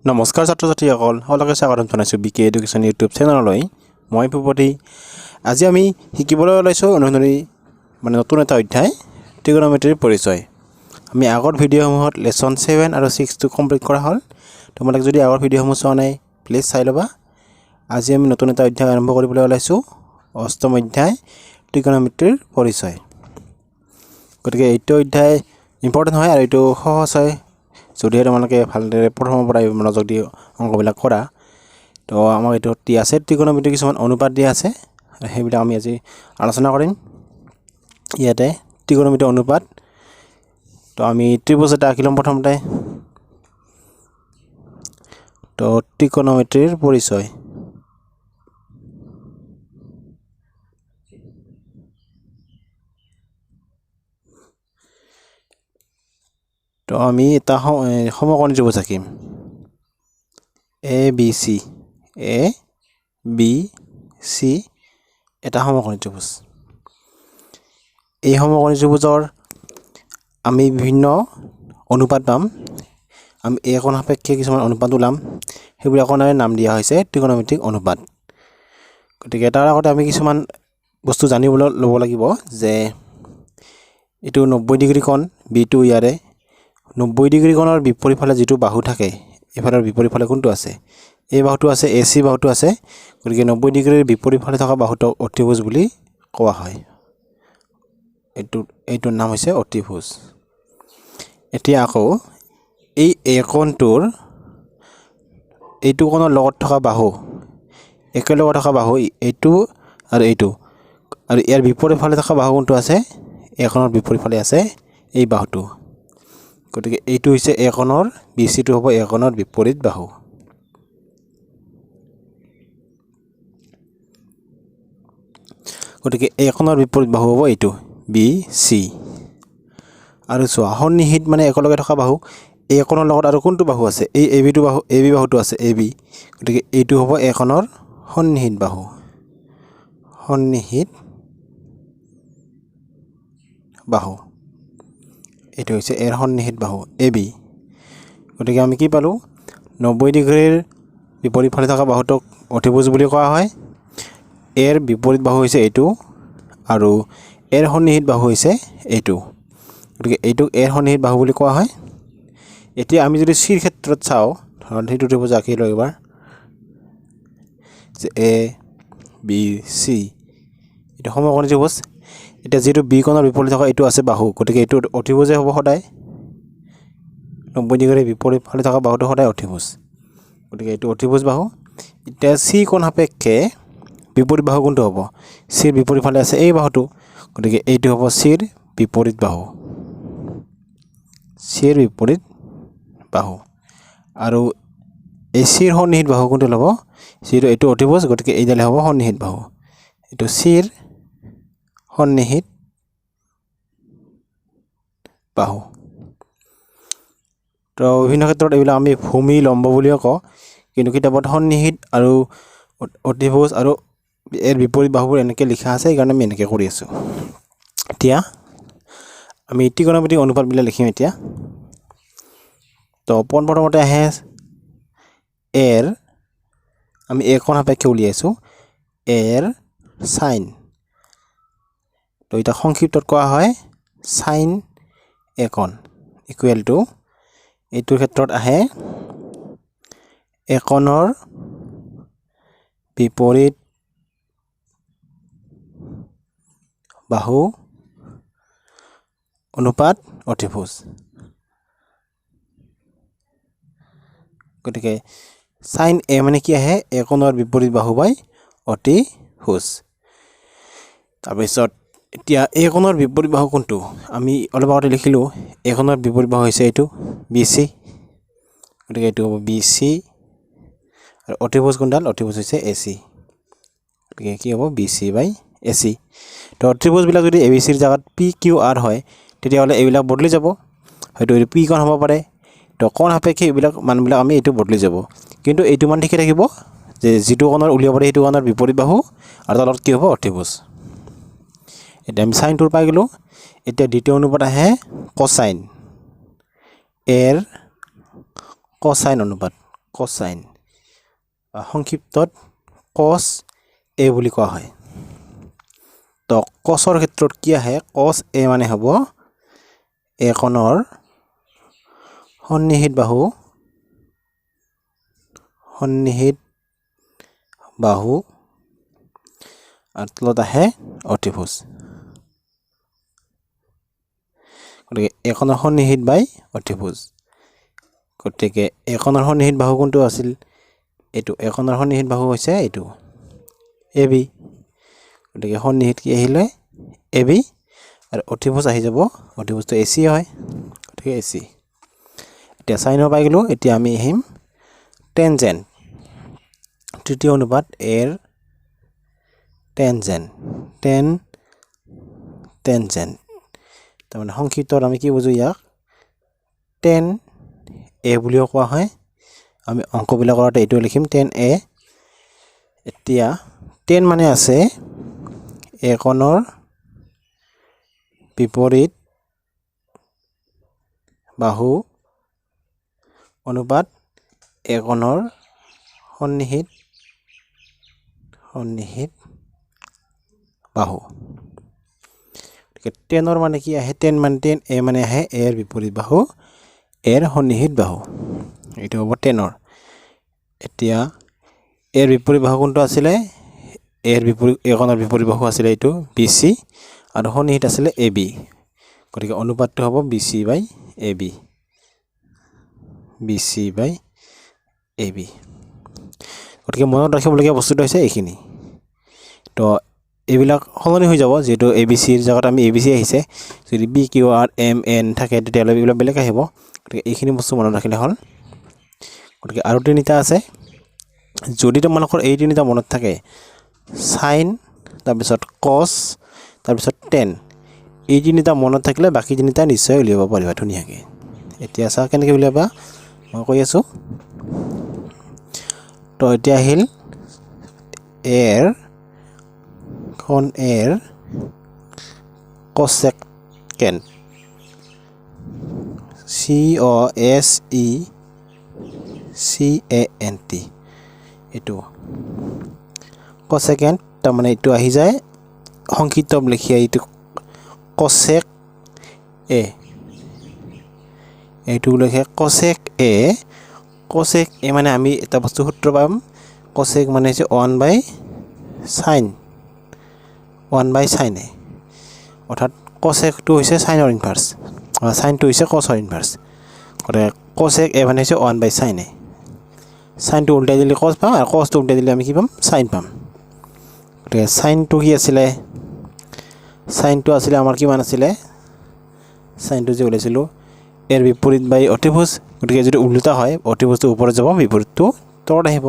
নমস্কাৰ ছাত্ৰ ছাত্ৰীসকল সকলোকে স্বাগতম জনাইছোঁ বিকে এডুকেশ্যন ইউটিউব চেনেললৈ মই ভূপতি আজি আমি শিকিবলৈ ওলাইছোঁ নতুন এটা অধ্যায় ট্ৰিগনমেট্ৰিৰ পৰিচয় আমি আগৰ ভিডিঅ'সমূহত লেসন 7 আৰু 6 টো কমপ্লিট কৰা হ'ল তোমালোকে যদি আগৰ ভিডিঅ'সমূহ চোৱা নাই প্লিজ চাই ল'বা আজি আমি নতুন এটা অধ্যায় আৰম্ভ কৰিবলৈ ওলাইছোঁ অষ্টম অধ্যায় ট্ৰিগনমেট্ৰিৰ পৰিচয় গতিকে এইটো অধ্যায় ইম্পৰ্টেন্ট হয় আৰু এইটো সহজ হয় যদি তোমালোকে ভালদৰে প্ৰথমৰ পৰা মনোযোগ দি অংকবিলাক কৰা তো আমাক এইটো টি আছে ট্ৰিগনমেট্ৰি কিছুমান অনুপাত দিয়া আছে সেইবিলাক আমি আজি আলোচনা কৰিম ইয়াতে ট্ৰিগনমেট্ৰি অনুপাত তো আমি ত্ৰিভুজ এটা আঁকিলম প্ৰথমতে তো ট্ৰিগনমেট্ৰিৰ পৰিচয় তো আমি এটা সমকোণী ত্ৰিভুজ আঁকিম ABC এটা সমকোণী ত্ৰিভুজ এই সমকোণী ত্ৰিভুজৰ আমি বিভিন্ন অনুপাত পাম আমি একোণ সাপেক্ষে কিছুমান অনুপাত ওলাম সেইবিলাকৰ নাম দিয়া হৈছে ট্ৰিগনমেট্ৰিক অনুপাত গতিকে তাৰ আগতে আমি কিছুমান বস্তু জানিবলৈ ল'ব লাগিব যে এইটো 90 ডিগ্ৰী কোণ B2 ইয়াৰে 90 ডিগ্ৰী কোণৰ বিপৰীত ফালে যেটো বাহু থাকে এফালৰ বিপৰীত ফালে কোনটো আছে এই বাহুটো আছে AC বাহুটো আছে গতিকে 90 ডিগ্ৰীৰ বিপৰীত ফালে থকা বাহুটো অতিভুজ বুলি কোৱা হয় এইটোৰ নাম হৈছে অতিভুজ এতিয়া আকৌ এই একোণটোৰ এইটো কোণৰ লগত থকা বাহু একেলগে থকা বাহু এইটো আৰু এইটো আৰু ইয়াৰ বিপৰীত ফালে থকা বাহু কোনটো আছে একোণৰ বিপৰীত ফালে আছে এই বাহুটো গতিকে এইটো হৈছে একোণৰ BC টো হ'ব একোণৰ বিপৰীত বাহু গতিকে একোণৰ বিপৰীত বাহু হ'ব এইটো BC আৰু চোৱা সন্নিহিত মানে একেলগে থকা বাহু এই একোণৰ লগত আৰু কোনটো বাহু আছে এই AB বাহুটো আছে AB গতিকে এইটো হ'ব একোণৰ সন্নিহিত বাহু এইটো হৈছে এৰ সন্নিহিত বাহু AB গতিকে আমি কি পালো 90 ডিগ্ৰীৰ বিপৰীত ফালে থকা বাহুটোক অতিভুজ বুলি কোৱা হয় এৰ বিপৰীত বাহু হৈছে এইটো আৰু এৰ সন্নিহিত বাহু হৈছে এইটো গতিকে এইটো এৰ সন্নিহিত বাহু বুলি কোৱা হয় এতিয়া আমি যদি চিৰ ক্ষেত্ৰত চাও ধৰণ সেইটো ত্ৰিভুজ আঁকি লও এবাৰ যে ABC এটা সমকোণী ত্ৰিভুজ এতিয়া যেটো B কোণৰ বিপৰীত থকা এইটো আছে বাহু গতিকে এইটো অতিভুজে হ'ব সদায় 90 ডিগ্ৰীৰ বিপৰীত ফালে থকা বাহুটো সদায় অতিভুজ গতিকে এইটো অতিভুজ বাহু এতিয়া C কোণ সাপেক্ষে বিপৰীত বাহু কোনটো হ'ব C ৰ বিপৰীত ফালে আছে এই বাহুটো গতিকে এইটো হ'ব C ৰ বিপৰীত বাহু আৰু এই C ৰ সন্নিহিত বাহু কোনটো হ'ব C ৰ এইটো অতিভুজ গতিকে এইডালে হ'ব সন্নিহিত বাহু এইটো C ৰ সন্নিহিত বাহু তো বিভিন্ন ক্ষেত্ৰত এইবিলাক আমি ভূমি লম্ব বুলিও কওঁ কিন্তু কিতাপত সন্নিহিত আৰু অতিভুজ আৰু এৰ বিপৰীত বাহুবোৰ এনেকৈ লিখা আছে সেইকাৰণে আমি এনেকৈ কৰি আছো এতিয়া আমি ট্ৰিগনমেট্ৰিক অনুপাতবিলাক লিখিম এতিয়া তো প্ৰথমতে আহে এৰ আমি একোণ সাপেক্ষে উলিয়াইছো এৰ সাইন তো এটা সংক্ষিপ্তত কোৱা হয় সাইন একোণ ইকুৱেল টু এইটোৰ ক্ষেত্ৰত আহে একোণৰ বিপৰীত বাহু অনুপাত অতিভুজ গতিকে সাইন এ মানে কি আহে একোণৰ বিপৰীত বাহু বাই অতিভুজ তাৰপিছত এতিয়া একোণৰ বিপৰীত বাহু কোনটো আমি অলপ আগতে লিখিলো একোণৰ বিপৰীত বাহু হৈছে এইটো BC গতিকে এইটো হ'ব BC আৰু অতিভুজ কোনডাল অতিভুজ হৈছে AC গতিকে কি হ'ব BC বাই AC তো ত্ৰিভুজবিলাক যদি ABC ৰ জাগাত PQR হয় তেতিয়াহ'লে এইবিলাক বদলি যাব হয়তো এইটো P কোণ হ'ব পাৰে তো কোণ সাপেক্ষে এইবিলাক মানবিলাক আমি এইটো বদলি যাব কিন্তু এইটো মান ঠিকে থাকিব যে যেটো কোণৰ উলিয়াব পাৰে সেইটো কোণৰ বিপৰীত বাহু আৰু তলত কি হ'ব অতিভুজ এতিয়া আমি সাইন টুৰ পাই গলো এতিয়া দ্বিতীয় অনুপাত আহে কোসাইন এৰ কোসাইন অনুপাত কোসাইন সংক্ষিপ্তত কস এ বুলি কোৱা হয় তো কসৰ ক্ষেত্ৰত কি আহে কস এ মানে হ'ব এ কোণৰ সন্নিহিত বাহু আৰু তলত আহে অতিভুজ গতিকে এখনৰ সন্নিহিত বাই অতিভুজ গতিকে এখনৰ সন্নিহিত বাহু কোনটো আছিল এইটো এখনৰ সন্নিহিত বাহু হৈছে এইটো এ বি গতিকে সন্নিহিত কি আহিলে এ বি আৰু অতিভুজ আহি যাব অতিভুজটো এ চি হয় গতিকে এ চি এতিয়া চাইনৰ পাই গ'লোঁ এতিয়া আমি আহিম টেনজেণ্ট তৃতীয় অনুপাত এৰ টেনজেণ্ট তাৰমানে সংক্ষিপ্তত আমি কি বুজো ইয়াক টেন এ বুলিও কোৱা হয় আমি অংকবিলাক কৰাতে এইটো লিখিম টেন এ এতিয়া টেন মানে আছে এ কোণৰ বিপৰীত বাহু অনুপাত এ কোণৰ সন্নিহিত বাহু টেনৰ মানে কি আহে টেন মানে টেন এ মানে আহে এৰ বিপৰীত বাহু এৰ সন্নিহিত বাহু এইটো হ'ব টেনৰ এতিয়া এৰ বিপৰীত বাহু কোনটো আছিলে এৰ বিপৰীত এখনৰ বিপৰীত বাহু আছিলে এইটো বি চি আৰু সন্নিহিত আছিলে এ বি গতিকে অনুপাতটো হ'ব B C by A B গতিকে মনত ৰাখিবলগীয়া বস্তুটো হৈছে এইখিনি তো এইবিলাক সলনি হৈ যাব যিহেতু এ বি চিৰ জেগাত আমি এ বি চি আহিছে যদি B Q R M N থাকে তেতিয়াহ'লে এইবিলাক বেলেগ আহিব গতিকে এইখিনি বস্তু মনত ৰাখিলে হ'ল গতিকে আৰু তিনিটা আছে যদি তোমালোকৰ এই তিনিটা মনত থাকে সাইন তাৰপিছত কছ তাৰপিছত টেন এই তিনিটা মনত থাকিলে বাকী তিনিটা নিশ্চয় উলিয়াব পাৰিবা ধুনীয়াকৈ এতিয়া চা কেনেকৈ উলিয়াবা মই কৈ আছোঁ তো এতিয়া আহিল এৰ কছেকেণ্ড COSECANT এইটো কছেকেণ্ড তাৰমানে এইটো আহি যায় সংক্ষিপ্ত লিখি এইটো কছেক এ এইটো লিখে কছেক এ মানে আমি এটা বস্তু সূত্ৰ পাম কছেক মানে হৈছে 1 বাই সাইন এ অৰ্থাৎ কছেকটো হৈছে সাইনৰ ইনভাৰ্স সাইনটো হৈছে কছৰ ইনভাৰ্স গতিকে কছেক এ মানে হৈছে 1 বাই সাইন এ সাইনটো উল্টাই দিলে কছ পাম আৰু কছটো উল্টাই দিলে আমি কি পাম সাইন পাম গতিকে সাইনটো কি আছিলে সাইনটো আছিলে আমাৰ কিমান আছিলে সাইনটো যে ওলাইছিলোঁ এৰ বিপৰীত বাই অতিভুজ গতিকে যদি উল্টা হয় অতিভুজটো ওপৰত যাব বিপৰীতটো তলত আহিব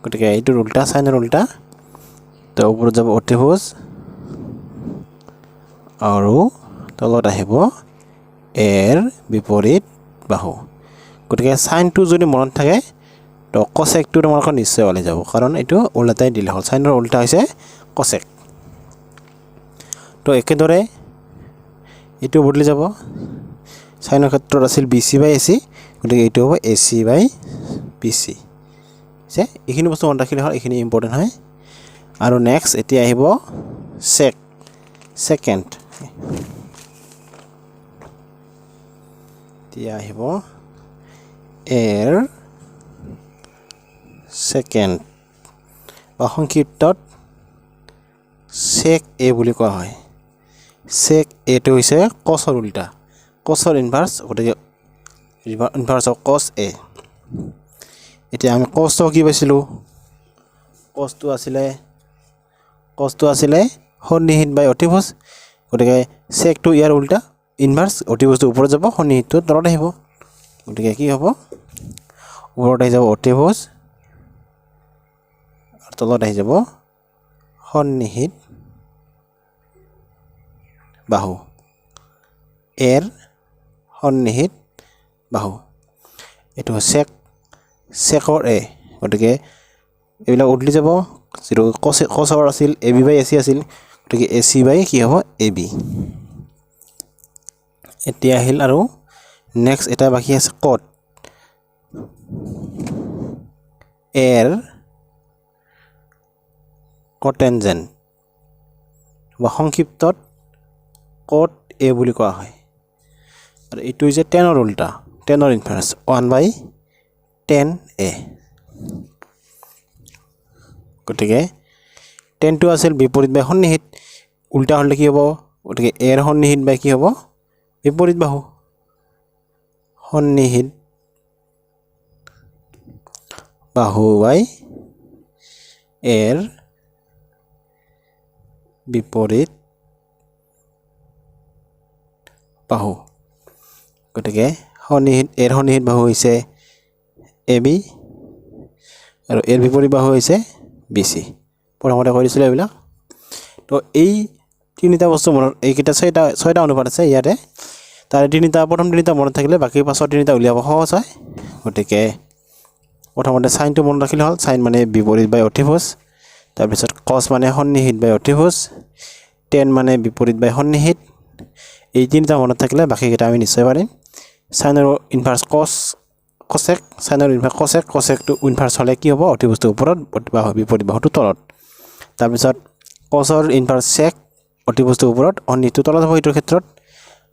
গতিকে এইটোৰ উল্টা সাইনৰ উল্টা তো ওপৰত যাব অতিভুজ আৰু তলত আহিব এৰ বিপৰীত বাহু গতিকে সাইনটো যদি মনত থাকে তো কছেকটো তোমালোকৰ নিশ্চয় ওলাই যাব কাৰণ এইটো উল্টাই দিলে হ'ল সাইনৰ উল্টা হৈছে কছেক তো একেদৰে এইটো বদলি যাব সাইনৰ ক্ষেত্ৰত আছিল B C by A C গতিকে এইটো হ'ব A C by B C যে এইখিনি বস্তু মনত ৰাখিলে হ'ল এইখিনি ইম্পৰ্টেণ্ট হয় আৰু নেক্সট এতিয়া আহিব ছেকেণ্ড এতিয়া আহিব এৰ ছেকেণ্ড বা সংক্ষিপ্তত ছেক এ বুলি কোৱা হয় ছেক এটো হৈছে কছৰ উল্টা কছৰ ইনভাৰ্স গতিকে ইনভাৰ্স অফ কছ এ এতিয়া আমি কছটো কি পাইছিলোঁ কছটো আছিলে সন্নিহিত বাই অতিভুজ গতিকে ছেকটো ইয়াৰ উল্টা ইনভাৰ্স অতিভুজটো ওপৰত যাব সন্নিহিতটো তলত আহিব গতিকে কি হ'ব ওপৰত আহি যাব অতিভুজ আৰু তলত আহি যাব সন্নিহিত বাহু এৰ সন্নিহিত বাহু এইটো ছেকৰ এ গতিকে এইবিলাক উদলি যাব যিটো কছৰ আছিল A B by A C আছিল গতিকে এ চি বাই কি হ'ব এ বি এতিয়া আহিল আৰু নেক্সট এটা বাকী আছে কট এৰ কটেনজেণ্ট বা সংক্ষিপ্তত কট এ বুলি কোৱা হয় আৰু এইটো হৈছে 10ৰ উল্টা 10ৰ ইনভাৰ্চ 1/10a গতিকে 10টো আছিল বিপৰীত বা সন্নিহিত উল্টা হ'লে কি হ'ব গতিকে এৰ সন্নিহিত বা কি হ'ব বিপৰীত বাহু সন্নিহিত বাহু বাই এৰ বিপৰীত বাহু গতিকে এৰ সন্নিহিত বাহু হৈছে AB আৰু এৰ বিপৰীত বাহু হৈছে BC প্ৰথমতে কৈ দিছিলোঁ এইবিলাক তো এই তিনিটা বস্তু মনত এইকেইটা ছয়টা অনুপাত আছে ইয়াতে তাৰে প্ৰথম তিনিটা মনত থাকিলে বাকী পাছৰ তিনিটা উলিয়াব সহজ হয় গতিকে প্ৰথমতে চাইনটো মনত ৰাখিলে হ'ল চাইন মানে বিপৰীত বাই অতিভুজ তাৰপিছত কছ মানে সন্নিহিত বাই অতিভুজ 10 মানে বিপৰীত বাই সন্নিহিত এই তিনিটা মনত থাকিলে বাকীকেইটা আমি নিশ্চয় পাৰিম চাইনৰ ইনভাৰ্চ কছেক চাইনৰ ইনভাৰ্চ কছেকটো ইনভাৰ্চ হ'লে কি হ'ব অতিভুজটো ওপৰত বা বিপৰীত বাহুটো তলত তাৰপিছত কছৰ ইনভাৰ্চ চেক অতিভুজটো ওপৰত সন্নিহিতটো তলত হ'ব এইটোৰ ক্ষেত্ৰত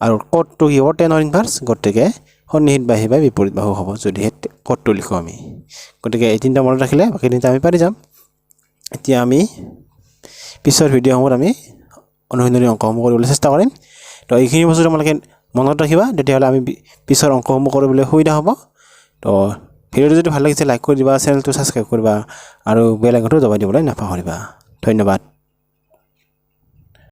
আৰু কটটো কি হ'ব 10ৰ ইনভাৰ্চ গতিকে সন্নিহিত বাহু বাই বিপৰীত বাহু হ'ব যদিহে কটটো লিখোঁ আমি গতিকে এই তিনিটা মনত ৰাখিলে বাকী তিনিটা আমি পাৰি যাম এতিয়া আমি পিছৰ ভিডিঅ'সমূহত আমি অনুশীলনী অংকসমূহ কৰিবলৈ চেষ্টা কৰিম তো এইখিনি বস্তু তোমালোকে মনত ৰাখিবা তেতিয়াহ'লে আমি পিছৰ অংকসমূহ কৰিবলৈ সুবিধা হ'ব তো ভিডিঅ'টো যদি ভাল লাগিছে লাইক কৰি দিবা চেনেলটো ছাবস্ক্ৰাইব কৰিবা আৰু বেল আইকনটো দবাই দিবলৈ নাপাহৰিবা ধন্যবাদ